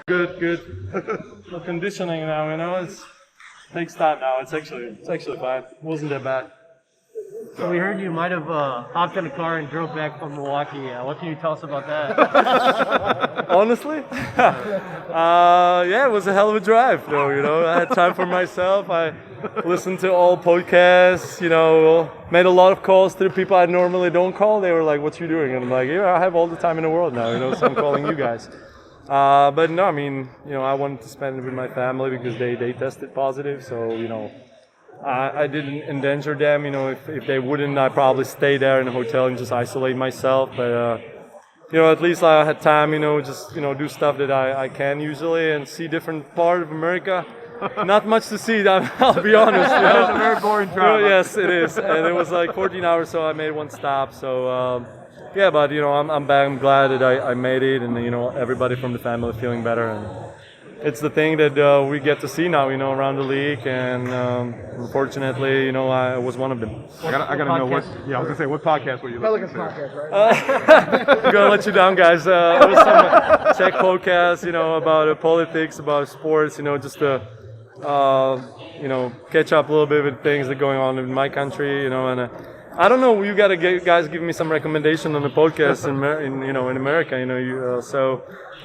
Good. The conditioning now, it takes time now. It's actually fine. It wasn't that bad. So we heard you might have hopped in a car and drove back from Milwaukee. What can you tell us about that? Honestly, it was a hell of a drive, though. I had time for myself. I listened to all podcasts. Made a lot of calls to the people I normally don't call. They were like, "What you doing?" And I'm like, "Yeah, I have all the time in the world now. So I'm calling you guys." But no, I wanted to spend it with my family because they tested positive. So I didn't endanger them. If they wouldn't, I'd probably stay there in a hotel and just isolate myself. But at least I had time. Just do stuff that I can usually and see different part of America. Not much to see. I'll be honest. It's a very boring drive. Yes, it is, and it was like 14 hours, so I made one stop. So. But I'm back. I'm glad that I made it, and everybody from the family feeling better, and it's the thing that we get to see now, around the league, and unfortunately, I was one of them. I gotta know what. Yeah, I was gonna say, what podcast were you listening to? Pelicans podcast, right? I'm gonna let you down, guys. It was some Czech podcast, about politics, about sports, just to catch up a little bit with things that are going on in my country, and. I don't know. You gotta guys give me some recommendation on the podcast in America.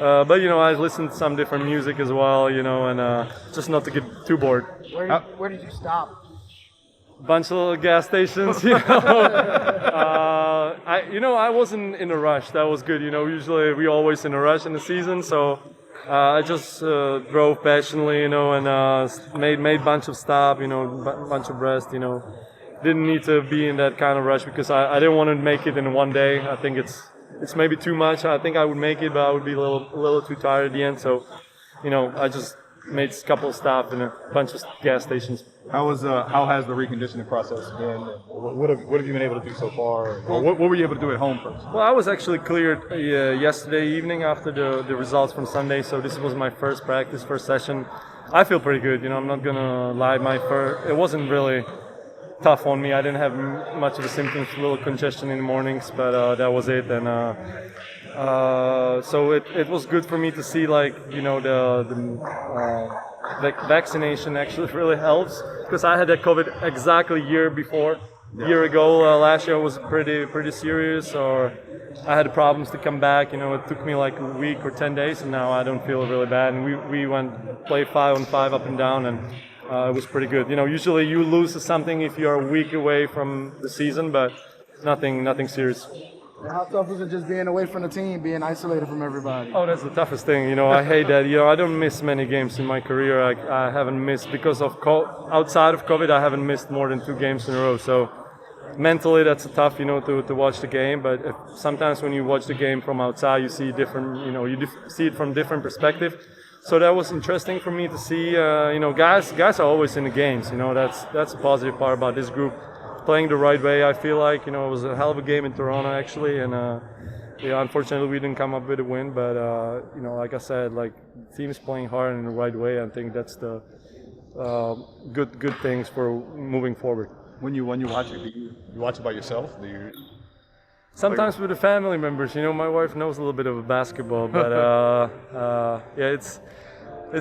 But I listened to some different music as well. And just not to get too bored. Where did you stop? Bunch of gas stations. I wasn't in a rush. That was good. Usually we always in a rush in the season. So I just drove passionately. And made bunch of stop. Bunch of rest. Didn't need to be in that kind of rush because I didn't want to make it in one day. I think it's maybe too much. I think I would make it, but I would be a little too tired at the end. So, I just made a couple of stops in a bunch of gas stations. How has the reconditioning process been? What have you been able to do so far? Or what were you able to do at home first? Well, I was actually cleared yesterday evening after the results from Sunday. So this was my first practice, first session. I feel pretty good. I'm not gonna lie. It wasn't really tough on me. I didn't have much of the symptoms, a little congestion in the mornings, but that was it. And so it was good for me to see, the vaccination actually really helps, because I had that COVID exactly a year ago. Last year was pretty serious, or I had problems to come back. It took me like a week or 10 days, and now I don't feel really bad. And we played 5-on-5 up and down, and it was pretty good. Usually you lose something if you're a week away from the season, but nothing serious. How tough was it just being away from the team, being isolated from everybody? Oh, that's the toughest thing. I hate that. I don't miss many games in my career. I haven't missed because of outside of COVID. I haven't missed more than 2 games in a row. So mentally, that's tough, to watch the game. But sometimes when you watch the game from outside, you see different. You see it from different perspective. So that was interesting for me to see. Guys are always in the games. That's a positive part about this group. Playing the right way, I feel like. It was a hell of a game in Toronto, actually. And, unfortunately, we didn't come up with a win. But, like I said, the team is playing hard in the right way. I think that's the good things for moving forward. When you watch it, do you watch it by yourself? Sometimes with the family members, my wife knows a little bit of basketball, but it's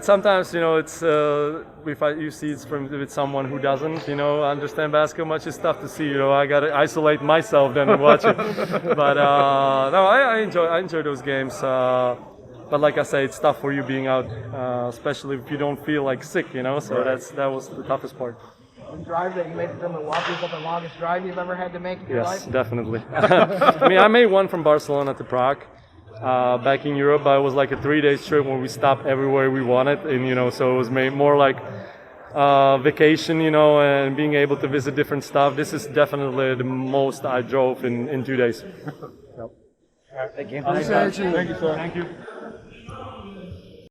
sometimes, it's if you see it's with someone who doesn't, understand basketball much, it's tough to see. I gotta isolate myself then and watch it. But no, I enjoy those games. But like I say, it's tough for you being out, especially if you don't feel sick, So that was the toughest part. The drive that you made from Milwaukee is the longest drive you've ever had to make in your life? Yes, definitely. I made one from Barcelona to Prague back in Europe, but it was like a 3-day trip where we stopped everywhere we wanted, and so it was more like vacation, and being able to visit different stuff. This is definitely the most I drove in 2 days. Yep. Thank you. Appreciate you. Thank you, sir. Thank you.